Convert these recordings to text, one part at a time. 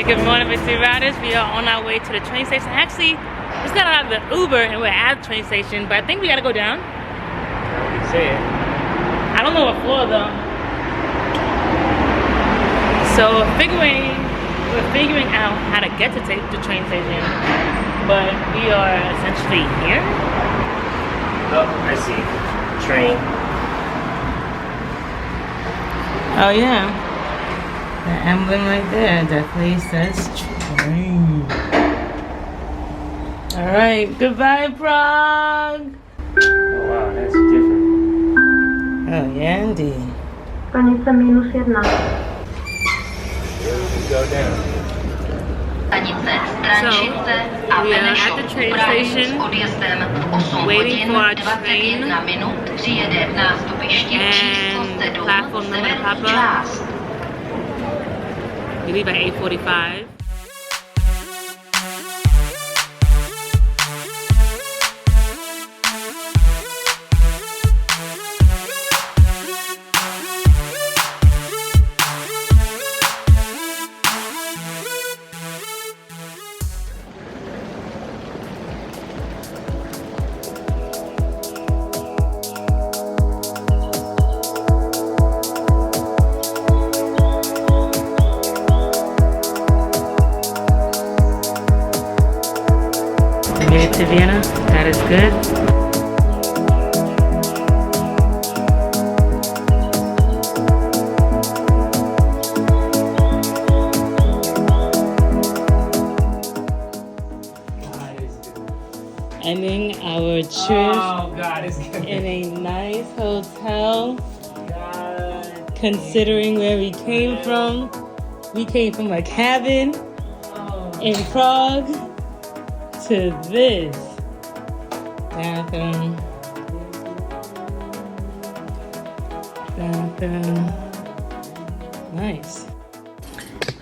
Good morning, Mr. Riders. We are on our way to the train station. Actually, we just got out of the Uber and we're at the train station, but I think we gotta go down. You can see it. I don't know what floor though. So we're figuring out how to get to the train station, but we are essentially here. Oh, I see. Train. Oh yeah. The emblem right there definitely says train. Alright, goodbye Prague! Oh wow, that's different. Oh yeah, indeed. Stanice -1. Go down. So, we are at the train station, waiting for our train, and the platform number to pop up. We leave at 8:45. Made it to Vienna. That is good. Ending our trip in a nice hotel. Considering where we came from, we came from a cabin in Prague to this bathroom. Nice.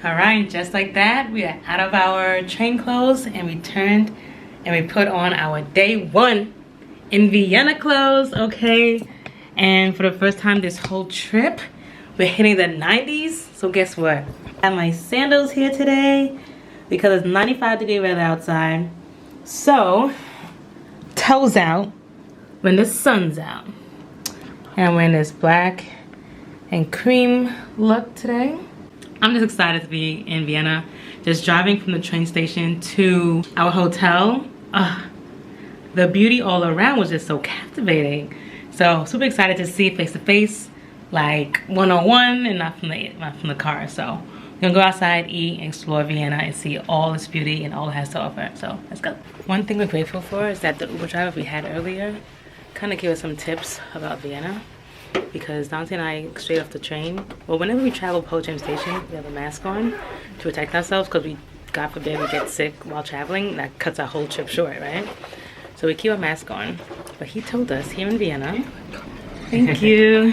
All right, just like that, we are out of our train clothes and we turned and we put on our day 1 in Vienna clothes, okay? And for the first time this whole trip, we're hitting the 90s. So guess what? I have my sandals here today because it's 95-degree weather outside. So, toes out when the sun's out. And I'm wearing this black and cream look today. I'm just excited to be in Vienna. Just driving from the train station to our hotel. The beauty all around was just so captivating. So, super excited to see face to face, like one-on-one and not from the car. So, we're gonna go outside, eat, explore Vienna, and see all its beauty and all it has to offer. So let's go. One thing we're grateful for is that the Uber driver we had earlier kind of gave us some tips about Vienna, because Dante and I, straight off the train, well, whenever we travel Belgium station, we have a mask on to protect ourselves, because we, God forbid, we get sick while traveling. That cuts our whole trip short, right? So we keep our mask on. But he told us here in Vienna, thank you.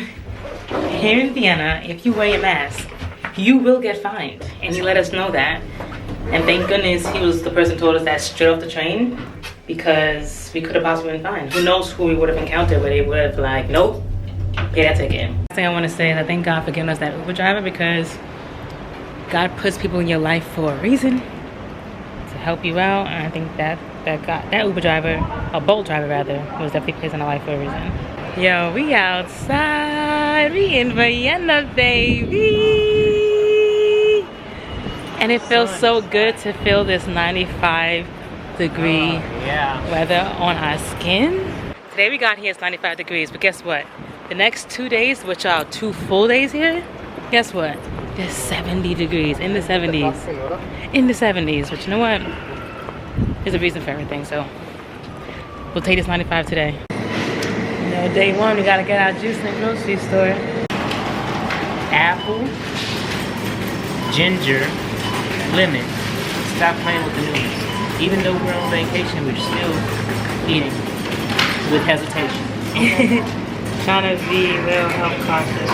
Here in Vienna, if you wear your mask, you will get fined. And he let us know that. And thank goodness he was the person who told us that straight off the train, because we could have possibly been fined. Who knows who we would have encountered where they would have like, nope, pay that ticket. Last thing I want to say is I thank God for giving us that Uber driver, because God puts people in your life for a reason, to help you out. And I think that Uber driver, a Bolt driver rather, was definitely placed in our life for a reason. Yo, we outside. We in Vienna, baby. And it feels so good to feel this 95-degree weather on our skin. Today we got here, it's 95 degrees, but guess what? The next 2 days, which are 2 full days here, guess what? There's 70 degrees, in the 70s. In the 70s, but you know what? There's a reason for everything, so we'll take this 95 today. You know, day one, we gotta get our juice in the grocery store. Apple, ginger, lemon. Stop playing with the noodles. Even though we're on vacation, we're still eating with hesitation. Trying to be a little health conscious.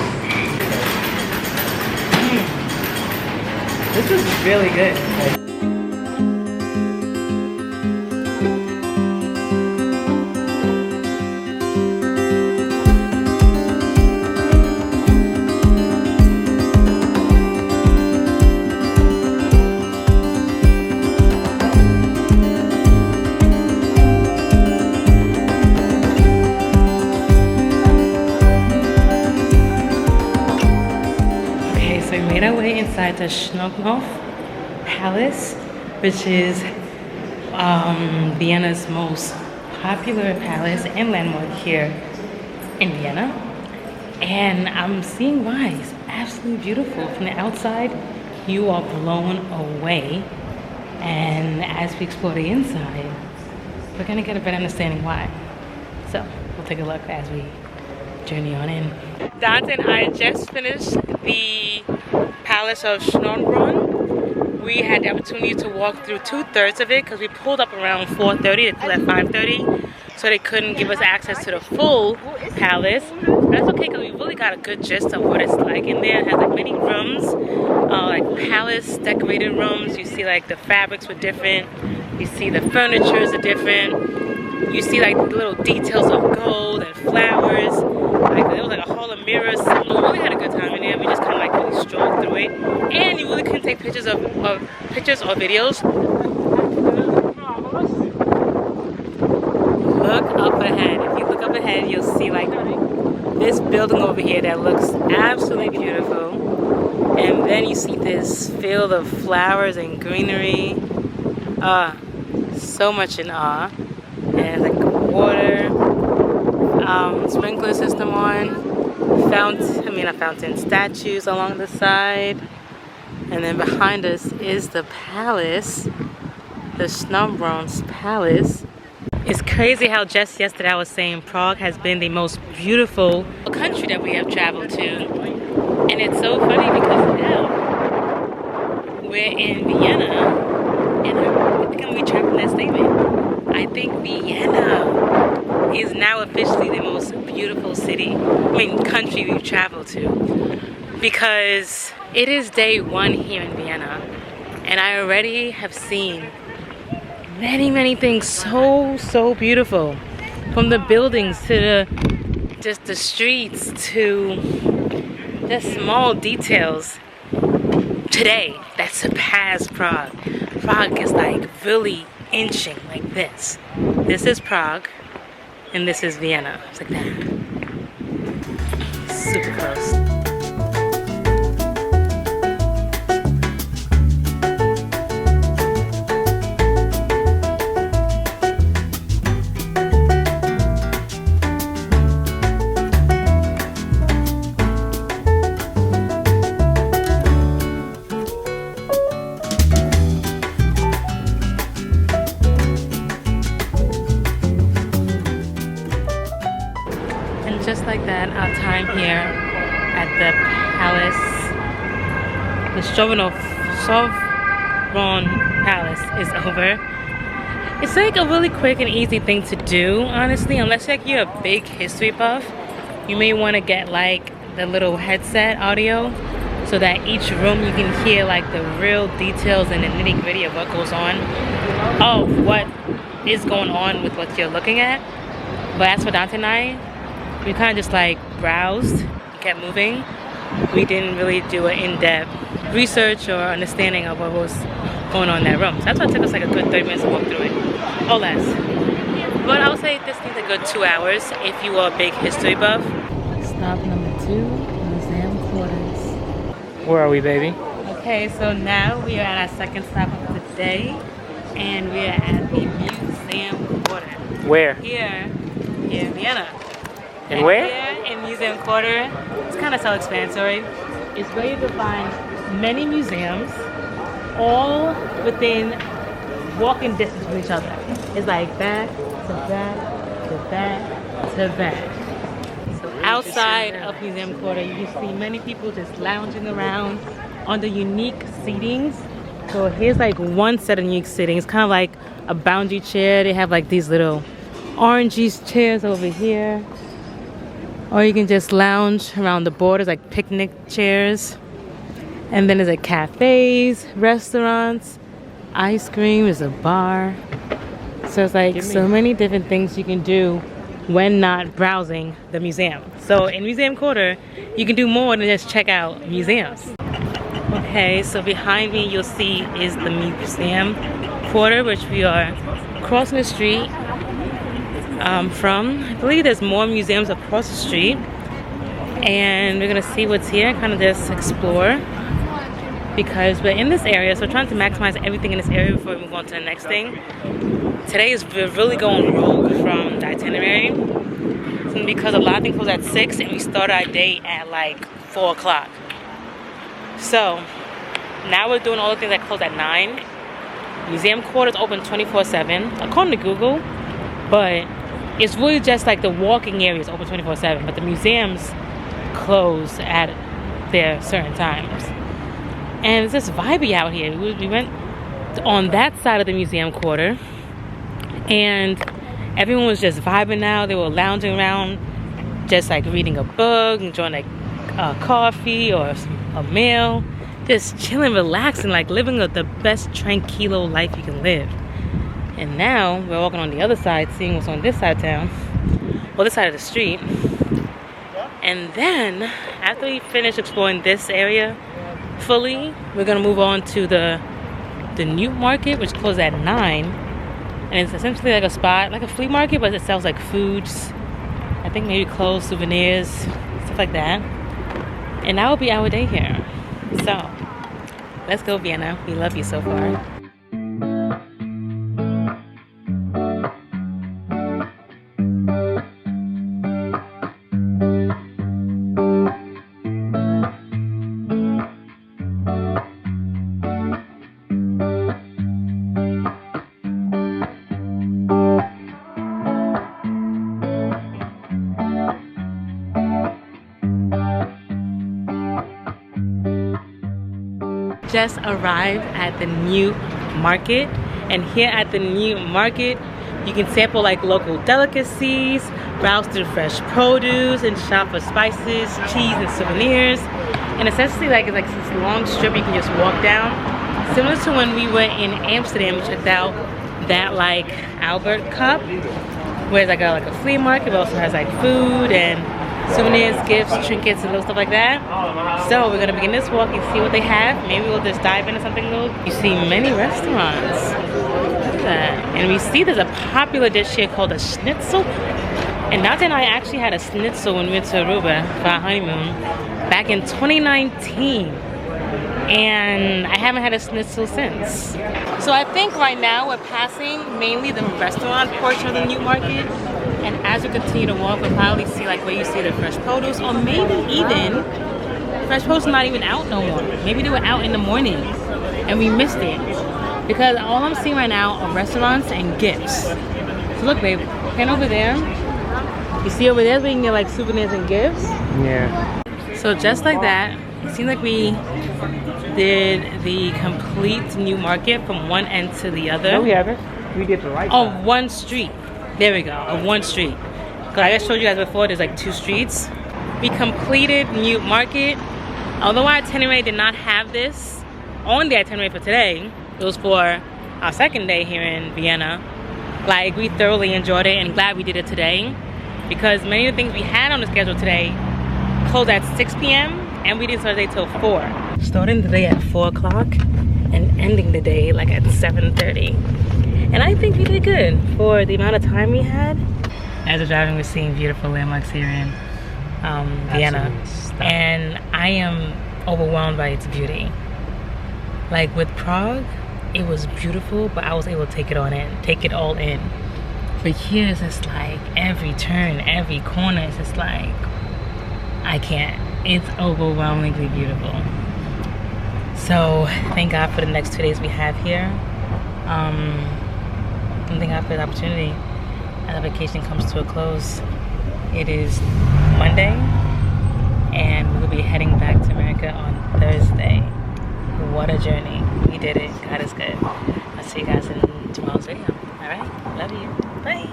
This is really good. Made our way inside the 𝐦𝐤𝐤 Palace, which is Vienna's most popular palace and landmark here in Vienna. And I'm seeing why. It's absolutely beautiful. From the outside, you are blown away. And as we explore the inside, we're gonna get a better understanding why. So we'll take a look as we journey on in. Dante and I just finished the Palace of 𝐦𝐤𝐤. We had the opportunity to walk through 2/3 of it because we pulled up around 4:30. They closed at 5:30, so they couldn't give us access to the full palace. But that's okay because we really got a good gist of what it's like in there. It has like many rooms, like palace decorated rooms. You see like the fabrics were different. You see the furnitures are different. You see like the little details of gold and flowers. Like it was like a hall of mirrors. We really had a good time in there. We just kind of like really strolled through it, and you really couldn't take pictures or videos. Look up ahead. If you look up ahead, you'll see like this building over here that looks absolutely beautiful, and then you see this field of flowers and greenery. So much in awe. And like water, sprinkler system on, fountain, statues along the side, and then behind us is the palace, the 𝐦𝐤𝐤 Palace. It's crazy how just yesterday I was saying Prague has been the most beautiful country that we have traveled to, and it's so funny because now we're in Vienna, and I think I'm retracting that statement. I think Vienna is now officially the most beautiful country we've traveled to, because it is day one here in Vienna, and I already have seen many things so beautiful, from the buildings to the streets to the small details today that surpass Prague. Prague is like really inching like this. This is Prague, and this is Vienna. It's like that. Super close. Just like that, our time here at the palace, the 𝐦𝐤𝐤 Palace, is over. It's like a really quick and easy thing to do, honestly, unless like you're a big history buff. You may want to get like the little headset audio so that each room you can hear like the real details and the nitty-gritty of what goes on, of what is going on with what you're looking at. But as for Dante and I, we kind of just like browsed, kept moving. We didn't really do an in-depth research or understanding of what was going on in that room. So that's why it took us like a good 30 minutes to walk through it, or less. But I would say this needs a good 2 hours if you are a big history buff. Stop number 2, museum quarters. Where are we, baby? Okay, so now we are at our second stop of the day, and we are at the museum quarter. Where? Here in Vienna. And where? Here in Museum Quarter, it's kind of self-explanatory. It's where you can find many museums, all within walking distance from each other. It's like back to that, to that, to that. So outside of Museum Quarter, you can see many people just lounging around on the unique seatings. So here's like one set of unique seating. It's kind of like a boundary chair. They have like these little orangey chairs over here. Or you can just lounge around the borders, like picnic chairs. And then there's like cafes, restaurants, ice cream, there's a bar. So it's like so many different things you can do when not browsing the museum. So in Museum Quarter, you can do more than just check out museums. Okay, so behind me you'll see is the Museum Quarter, which we are crossing the street from. I believe there's more museums across the street. And we're gonna see what's here, kind of just explore. Because we're in this area, so we're trying to maximize everything in this area before we move on to the next thing. Today we're really going rogue from the itinerary. It's because a lot of things close at 6 and we start our day at like 4 o'clock. So now we're doing all the things that close at 9. Museum Quarter is open 24/7 according to Google, but it's really just like the walking area is open 24/7, but the museums close at their certain times. And it's just vibey out here. We went on that side of the Museum Quarter and everyone was just vibing out. They were lounging around, just like reading a book, enjoying like coffee or a meal, just chilling, relaxing, like living the best tranquilo life you can live. And now we're walking on the other side, seeing what's on this side of town, well, this side of the street. And then after we finish exploring this area fully, we're gonna move on to the new market, which closes at 9. And it's essentially like a spot, like a flea market, but it sells like foods, I think maybe clothes, souvenirs, stuff like that. And that will be our day here. So let's go, Vienna. We love you so far. Just arrived at the new market, and here at the new market you can sample like local delicacies, browse through fresh produce, and shop for spices, cheese, and souvenirs. And essentially like it's like this long strip you can just walk down, similar to when we were in Amsterdam. We checked out that like Albert Cup, where it's like a flea market, but also has like food and souvenirs, gifts, trinkets, and little stuff like that. So we're gonna begin this walk and see what they have. Maybe we'll just dive into something little. You see many restaurants. Look at that. And we see there's a popular dish here called a schnitzel. And Nate and I actually had a schnitzel when we went to Aruba for our honeymoon back in 2019. And I haven't had a schnitzel since. So I think right now we're passing mainly the restaurant portion of the new market. And as we continue to walk, we'll probably see like where you see the fresh produce, or maybe even fresh produce not even out no more. Maybe they were out in the morning and we missed it. Because all I'm seeing right now are restaurants and gifts. So look, babe, pan over there. You see over there where you can get like souvenirs and gifts? Yeah. So just like that, it seems like we did the complete new market from one end to the other. No, we haven't. We did the right on one street. There we go, on one street. Because I showed you guys before, there's like 2 streets. We completed New Market. Although our itinerary did not have this on the itinerary for today, it was for our second day here in Vienna. Like, we thoroughly enjoyed it and glad we did it today. Because many of the things we had on the schedule today closed at 6 p.m. and we didn't start the day till 4. Starting the day at 4 o'clock and ending the day like at 7:30. And I think we did good for the amount of time we had. As we're driving, we're seeing beautiful landmarks here in Vienna. And I am overwhelmed by its beauty. Like with Prague, it was beautiful, but I was able to take it all in. But here it's just like every turn, every corner, it's just like, I can't. It's overwhelmingly beautiful. So thank God for the next 2 days we have here. And thank God for the opportunity. our vacation comes to a close. It is Monday, and we will be heading back to America on Thursday. What a journey. We did it. God is good. I'll see you guys in tomorrow's video. Alright? Love you. Bye.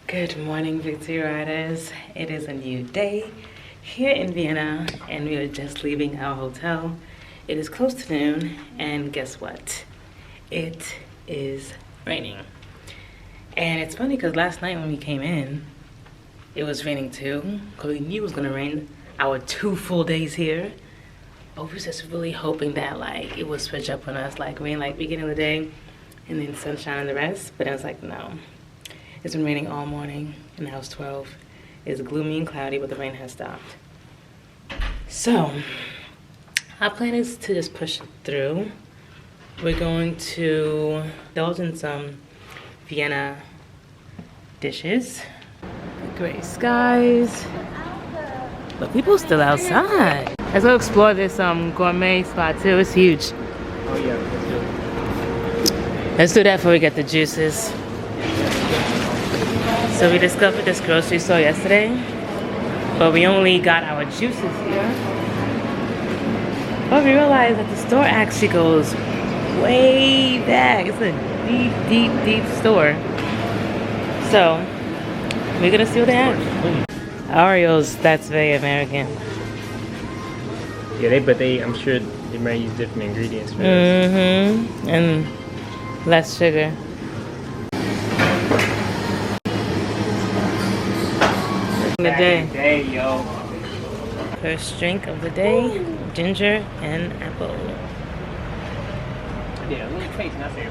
Good morning, Victory Riders. It is a new day here in Vienna, and we are just leaving our hotel. It is close to noon, and guess what? It is raining. And it's funny because last night when we came in, it was raining too, because we knew it was gonna rain our 2 full days here. But we was just really hoping that like it would switch up on us, like rain like beginning of the day and then sunshine and the rest. But I was like, no. It's been raining all morning, and now it's 12. It's gloomy and cloudy, but the rain has stopped. So our plan is to just push through. We're going to indulge in some Vienna dishes. Gray skies. But people still outside. Let's go explore this gourmet spot too. It's huge. Oh yeah, Let's do that before we get the juices. So we discovered this grocery store yesterday, but we only got our juices here. But we realized that the store actually goes way back. It's a deep, deep, deep store. So we're gonna see what they have. Oreos, that's very American. Yeah, I'm sure they might use different ingredients for this. And less sugar. The day. Yo. First drink of the day, ginger and apple. Yeah, a little taste, and I said,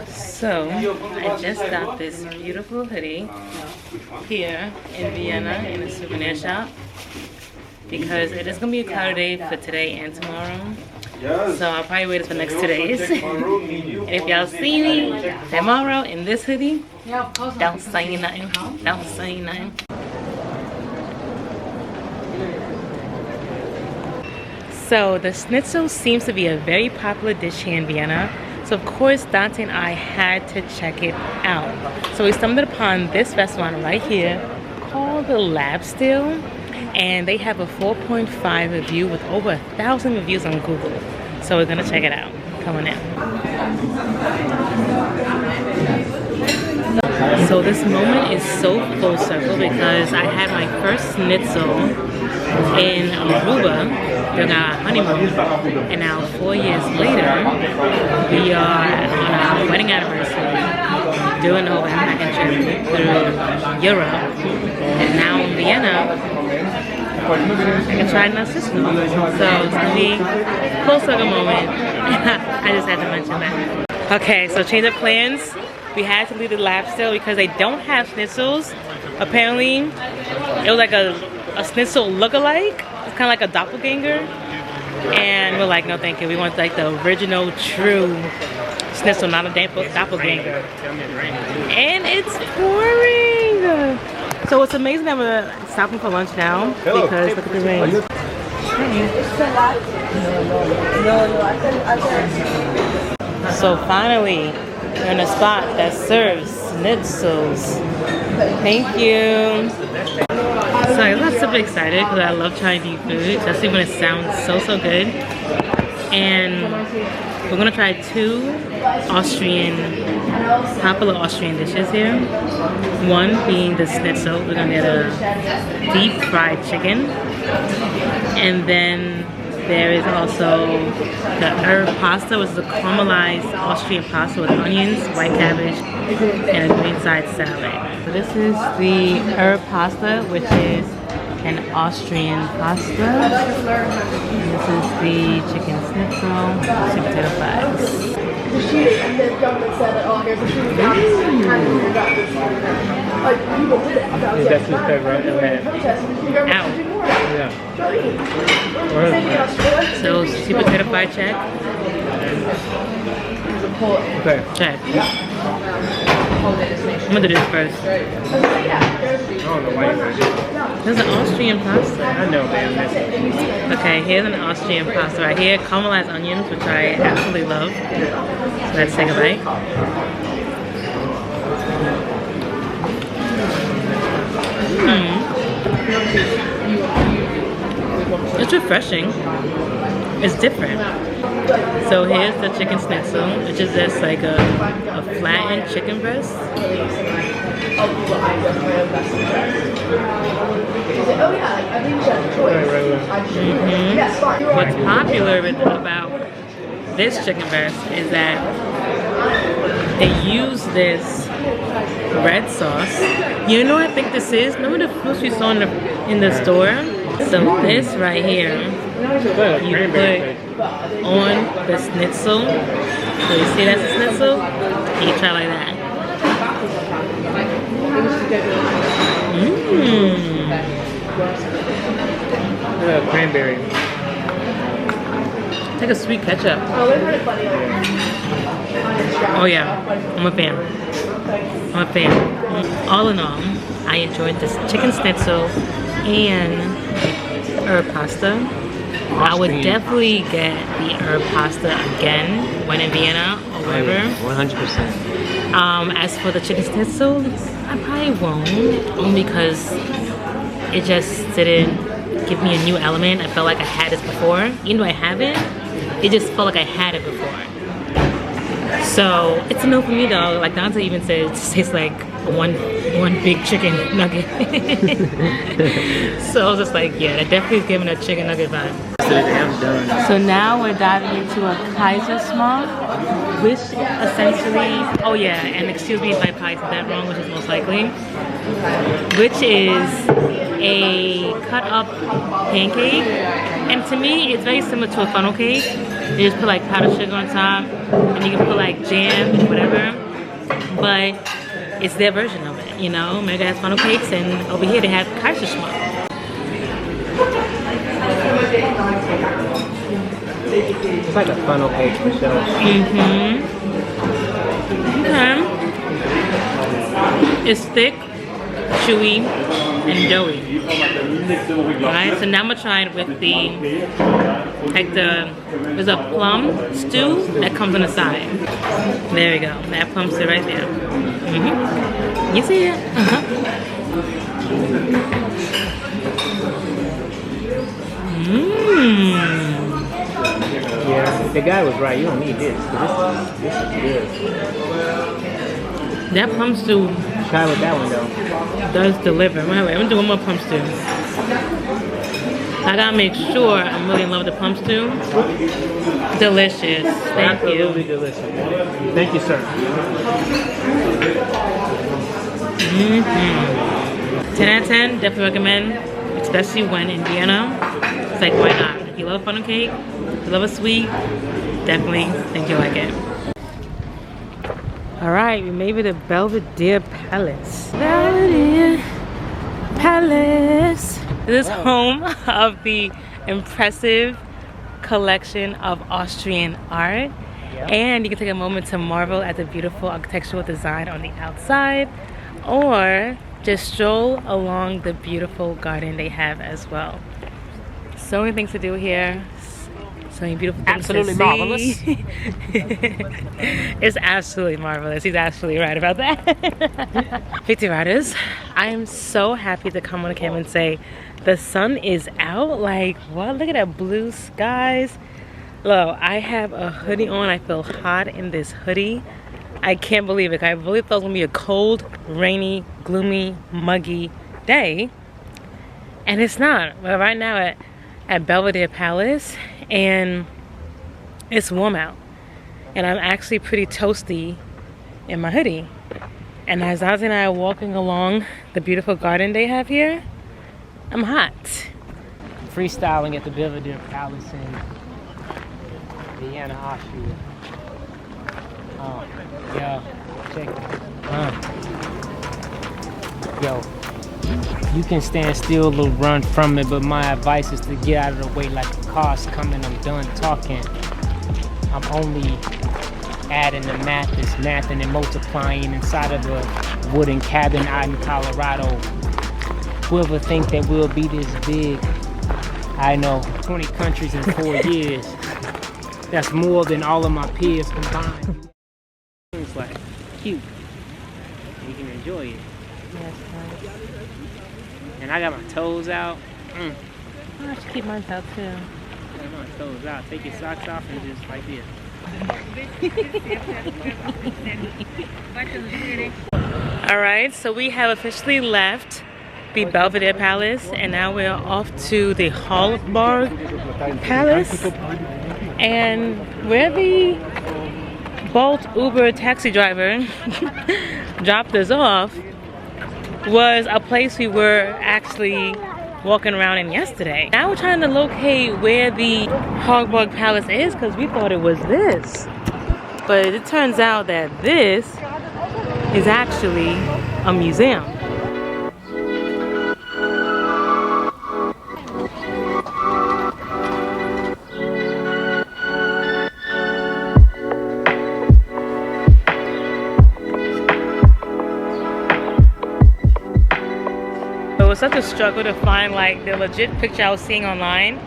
So, I just got this beautiful hoodie here in Vienna in a souvenir shop, because it is going to be a cloudy day for today and tomorrow. So I'll probably wear this for the next 2 days. And if y'all see me tomorrow in this hoodie, don't say nothing. Don't say nothing. So the schnitzel seems to be a very popular dish here in Vienna. So of course Dante and I had to check it out. So we stumbled upon this restaurant right here called the Lab Still. And they have a 4.5 review with over 1,000 reviews on Google. So we're gonna check it out. Come on in. So this moment is so full circle because I had my first schnitzel in Aruba during our honeymoon, and now 4 years later, we are on our wedding anniversary, doing the whole backpacking trip through Europe, and now in Vienna, I can try my system. So it's gonna be a full circle moment. I just had to mention that. Okay, so change of plans. We had to leave the Lab Still because they don't have schnitzels. Apparently, it was like a schnitzel look-alike. It's kind of like a doppelganger. And we're like, no thank you. We want like the original, true schnitzel, not a doppelganger. And it's pouring. So it's amazing that we're stopping for lunch now because look at the rain. So finally, we're in a spot that serves schnitzels. Thank you. So I got super excited because I love trying new food, especially when it sounds so good. And we're gonna try 2 popular Austrian dishes here. One being the schnitzel. We're gonna get a deep fried chicken, and then there is also the herb pasta, which is a caramelized Austrian pasta with onions, white cabbage, and a green side salad. So this is the herb pasta, which is an Austrian pasta. And this is the chicken schnitzel, sweet potato fries. Is that too thick, right? Ow. Yeah. So, sweet potato fry check. Okay. Check. I'm gonna do this first. I don't know why you would do it. There's an Austrian pasta. I know, man. Okay, here's an Austrian pasta right here. Caramelized onions, which I absolutely love. So let's take a bite. It's refreshing. It's different. So here's the chicken schnitzel, which is just like a flattened chicken breast. What's popular about this chicken breast is that they use this red sauce. You know what I think this is? Remember the fruits we saw in the store? So this right here, you put on the schnitzel. So you see that's a schnitzel? And you try like that. Cranberry. It's like a sweet ketchup. Oh yeah, I'm a fan. I'm a fan. All in all, I enjoyed this chicken schnitzel and herb pasta. I would definitely get the herb pasta again when in Vienna or wherever. 100%. As for the chicken schnitzel, I probably won't, only because it just didn't give me a new element. I felt like I had this before. Even though I haven't, it just felt like I had it before. So it's a no for me though. Like Dante even said, it just tastes like one big chicken nugget. So I was just like, yeah, that definitely is giving a chicken nugget vibe. So now we're diving into a 𝐦𝐤𝐬𝐬, which essentially, oh yeah, and excuse me if I probably said that wrong, which is most likely, which is a cut up pancake. And to me, it's very similar to a funnel cake. You just put like powdered sugar on top, and you can put like jam and whatever. But it's their version of it, you know? America has funnel cakes, and over here they have 𝐦𝐤𝐬𝐬. It's like a funnel cake for sure. Okay. It's thick, chewy, and doughy. Alright, so now I'm gonna try it with there's a plum stew that comes on the side. There we go. That plum stew right there. You see it? Yeah, the guy was right. You don't need this. This is good. That plum stew Try with that one though. does deliver. Wait, I'm gonna do one more plum stew. I gotta make sure I'm really in love with the plum stew. Delicious. Thank you. Absolutely delicious. Thank you, sir. 10 out of 10, definitely recommend, especially when in Vienna. It's like, why not? If you love a funnel cake, if you love a sweet, definitely think you'll like it. Alright, we made it to Belvedere Palace. Belvedere Palace. This is home of the impressive collection of Austrian art. And you can take a moment to marvel at the beautiful architectural design on the outside, or just stroll along the beautiful garden they have as well. So many things to do here. So many beautiful things Absolutely to see. marvelous. It's absolutely marvelous. He's absolutely right about that. Victor Riders, I am so happy to come on the camera and say the sun is out. Like, what? Look at that blue skies. Look, I have a hoodie on. I feel hot in this hoodie. I can't believe it. I really thought it was gonna be a cold, rainy, gloomy, muggy day. And it's not. We're right now at Belvedere Palace, and it's warm out. And I'm actually pretty toasty in my hoodie. And as Ozzy and I are walking along the beautiful garden they have here, I'm hot. Freestyling at the Belvedere Palace in Vienna, Austria. Oh, yo, check it. Yo, you can stand still or run from it, but my advice is to get out of the way like a car's coming. I'm done talking. I'm only adding the math is mathing and multiplying inside of a wooden cabin out in Colorado. Whoever think that we'll be this big, I know, 20 countries in 4 years. That's more than all of my peers combined. It's like cute. You can enjoy it. Yes, nice. And I got my toes out. I should keep mine out too. I got my toes out. Take your socks off and just like this. All right, so we have officially left the Belvedere Palace, and now we're off to the Hallberg Palace. And where the Bolt Uber taxi driver dropped us off was a place we were actually walking around in yesterday. Now we're trying to locate where the Hallberg Palace is because we thought it was this. But it turns out that this is actually a museum. It was such a struggle to find like the legit picture I was seeing online,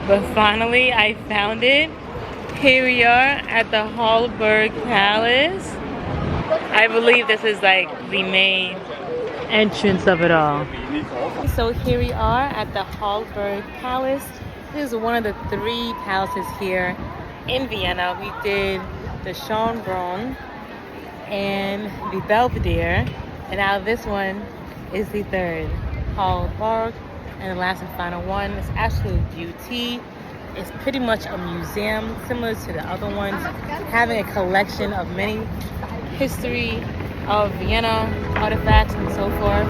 but finally I found it. Here we are at the Hallberg Palace. I believe this is like the main entrance of it all. So here we are at the Hallberg Palace. This is one of the 3 palaces here in Vienna. We did the Schönbrunn and the Belvedere, and now this one is the 3rd, Hallberg, and the last and final one is absolute beauty. It's pretty much a museum similar to the other ones, having a collection of many history of Vienna artifacts and so forth.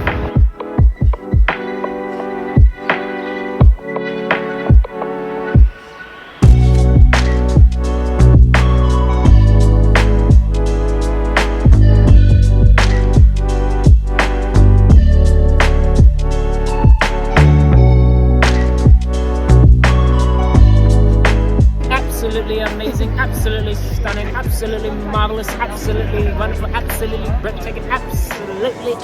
Absolutely amazing, absolutely stunning, absolutely marvelous, absolutely wonderful, absolutely breathtaking, absolutely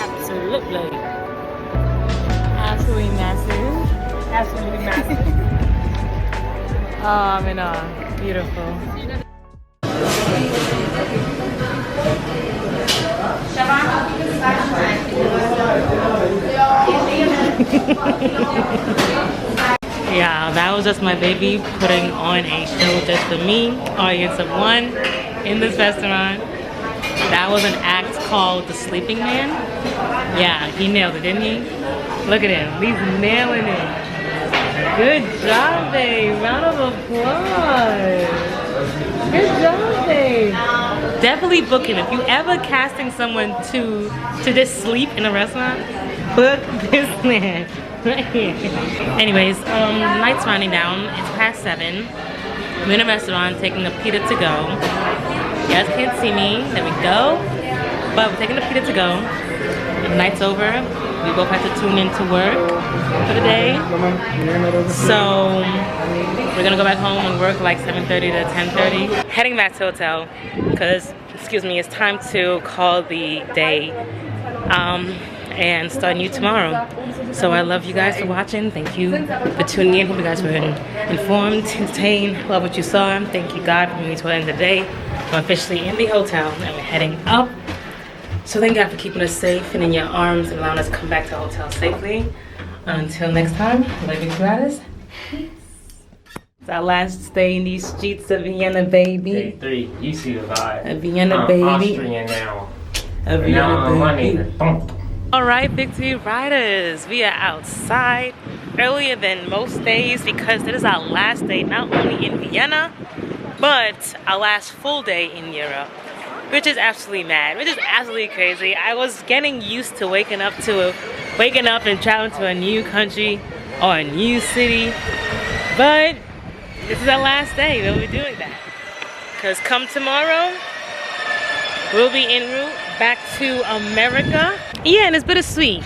massive. Absolutely massive. Oh, I'm in awe. Beautiful. Yeah, that was just my baby putting on a show just for me, audience of 1 in this restaurant. That was an act called The Sleeping Man. Yeah, he nailed it, didn't he? Look at him, he's nailing it. Good job, babe. Round of applause. Good job, babe. Definitely book him. If you ever casting someone to just sleep in a restaurant, book this man. Right here. Anyways, night's winding down. It's past 7. I'm in a restaurant taking a pita to go. You guys can't see me. There we go. But we're taking a pita to go. The night's over. We both have to tune in to work for the day. So we're gonna go back home and work like 7:30 to 10:30. Heading back to the hotel because, excuse me, it's time to call the day and start new tomorrow. So I love you guys for watching. Thank you for tuning in. Hope you guys were informed, entertained, love what you saw. Thank you God for me to the end of the day. I'm officially in the hotel and we're heading up. So thank God for keeping us safe and in your arms and allowing us to come back to the hotel safely. Until next time, love you gratis. It's our last stay in these streets of Vienna, baby. Day 3, you see the vibe. A Vienna, I'm baby. Austrian now. A Vienna, baby. Money. Alright, Victory Riders, we are outside earlier than most days because it is our last day not only in Vienna, but our last full day in Europe, which is absolutely mad, which is absolutely crazy. I was getting used to waking up and traveling to a new country or a new city, but this is our last day that we're doing that. Because come tomorrow, we'll be en route back to America. Yeah, and it's bittersweet.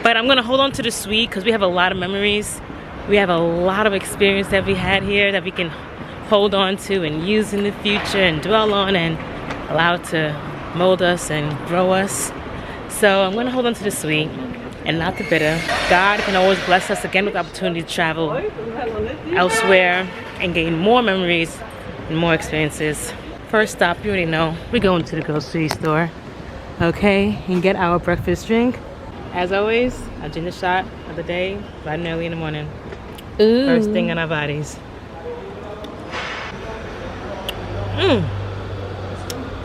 But I'm gonna hold on to the sweet because we have a lot of memories. We have a lot of experience that we had here that we can hold on to and use in the future and dwell on and allow it to mold us and grow us. So I'm gonna hold on to the sweet and not the bitter. God can always bless us again with the opportunity to travel elsewhere and gain more memories and more experiences. First stop, you already know, we're going to the grocery store, okay, and get our breakfast drink. As always, a ginger shot of the day, bright and early in the morning. Ooh. First thing on our bodies.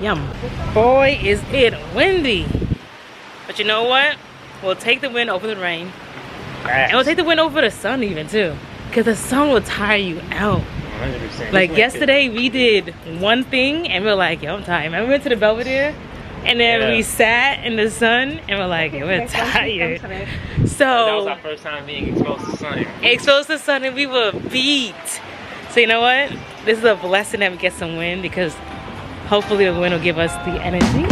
Yum. Boy, is it windy. But you know what? We'll take the wind over the rain. And we'll take the wind over the sun even too. Because the sun will tire you out. 100%. Like yesterday we did one thing and we're like, yo, I'm tired. Remember we went to the Belvedere? And then we sat in the sun and we're like, yo, we're tired. So that was our first time being exposed to sun. Exposed to sun and we were beat. So you know what? This is a blessing that we get some wind because hopefully the wind will give us the energy.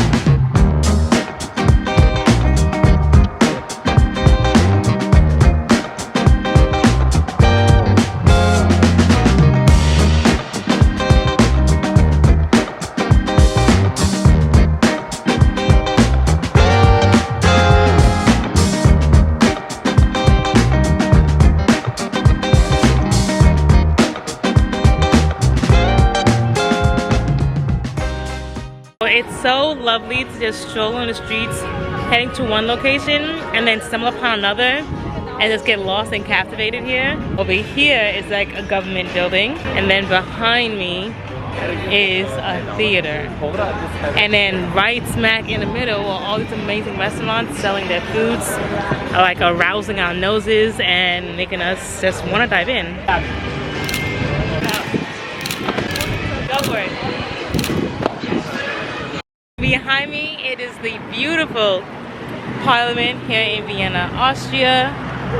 It's so lovely to just stroll on the streets, heading to one location and then stumble upon another and just get lost and captivated here. Over here is like a government building, and then behind me is a theater. And then right smack in the middle are all these amazing restaurants selling their foods, like arousing our noses and making us just want to dive in. Go for it. Behind me, it is the beautiful Parliament here in Vienna, Austria.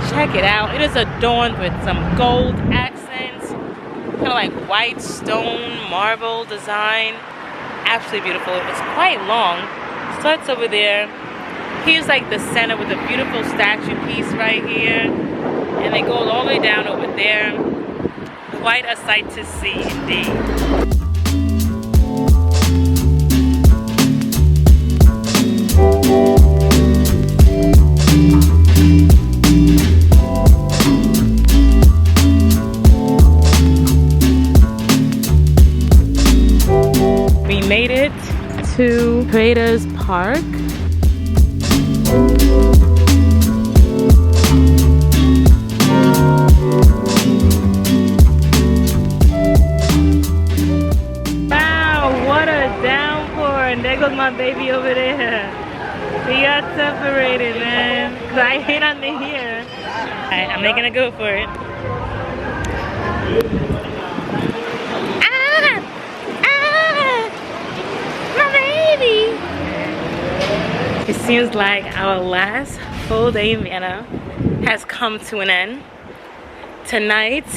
Check it out. It is adorned with some gold accents, kind of like white stone marble design. Absolutely beautiful. It's quite long. Starts over there. Here's like the center with a beautiful statue piece right here. And they go all the way down over there. Quite a sight to see indeed. We made it to Creators Park. Wow, what a downpour, and there goes my baby over there. We got separated, man, because I hate under here. Alright, I'm making a go for it. It seems like our last full day in Vienna has come to an end. Tonight,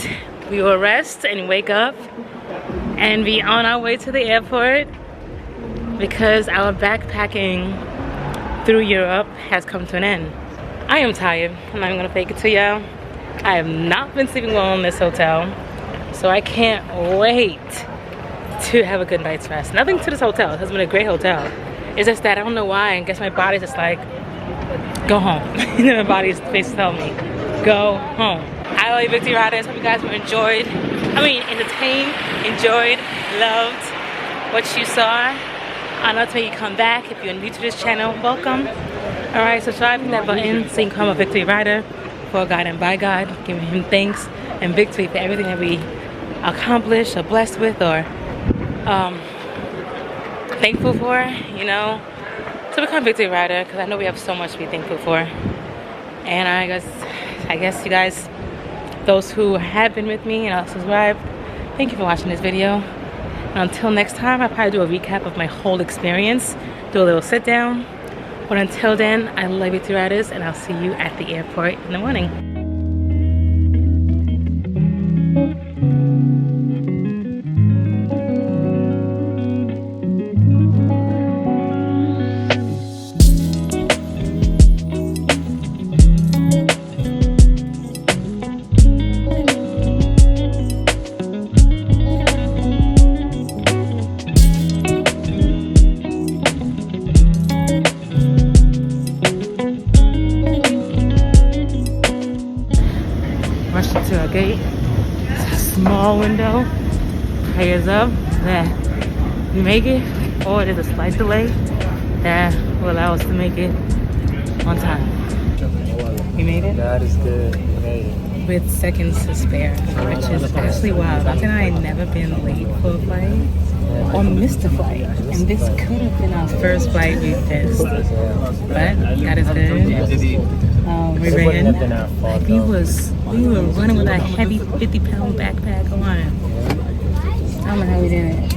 we will rest and wake up and be on our way to the airport because our backpacking through Europe has come to an end. I am tired. I'm not even gonna fake it to y'all. I have not been sleeping well in this hotel, so I can't wait to have a good night's rest. Nothing to this hotel. It has been a great hotel. It's just that I don't know why. I guess my body's just like, go home. And then my body's basically telling me, go home. I love you, Victory Riders. Hope you guys were entertained, enjoyed, loved what you saw. I'd love to make you come back. If you're new to this channel, welcome. Alright, subscribe, hit that button so you can become a Victory Rider for God and by God, giving him thanks and victory for everything that we accomplish or blessed with or thankful for, you know, to become Victory Rider, because I know we have so much to be thankful for. And I guess you guys, those who have been with me and are subscribed, thank you for watching this video. And until next time, I'll probably do a recap of my whole experience, do a little sit down. But until then, I love you, Victory Riders, and I'll see you at the airport in the morning. rushed to our gate. It's a small window. Prayers up that we make it, or there's a slight delay that will allow us to make it on time. We made it? God is good. We made it. With seconds to spare, which is actually wild. I think I had never been late for a flight or missed a flight, and this could have been our first flight we missed. But God is good. We ran. Like we were running with our heavy 50-pound backpack on. I don't know how we did it.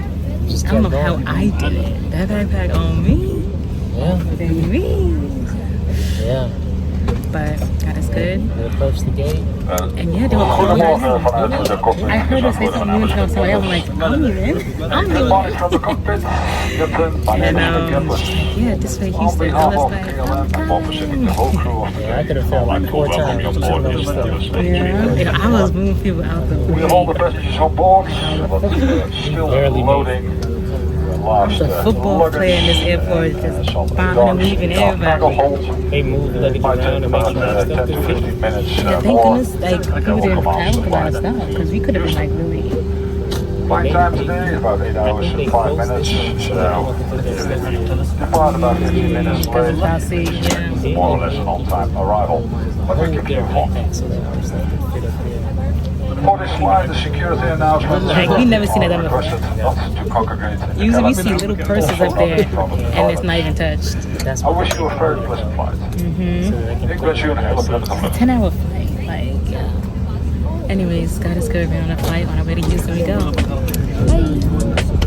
I don't know how I did it. That backpack on me. Yeah. Then me. Yeah. But God is good. We approached the gate. And yeah, they were calling right now. I heard her say something new to somebody else. I'm like, I'm leaving. And yeah, this way Houston. I was like, Yeah, I could have felt like 4 times. Yeah, I was moving people out the way. All the passengers on board. Still loading. The football player in this airport is just bombing and weaving everybody. They moved, luggage around to make sure that stuff could fit. Yeah, thank goodness, like, people didn't travel a lot of stuff, because we could have been, like, really... Flight time today is about 8 hours and 5 minutes. Depart about 15 minutes late. I'll see, yeah. More or less an on-time arrival. But we keep you informed. For this flight, the security announcement. Like, we never seen that done before. Requested not to congregate. Usually we see little purses up there, and it's not even touched. I wish you a very pleasant flight. Ik wens u een hele prettige vlucht. It's a 10-hour flight, like, yeah. Anyways, God is good. We're on a flight on our way to Houston. We go. Bye.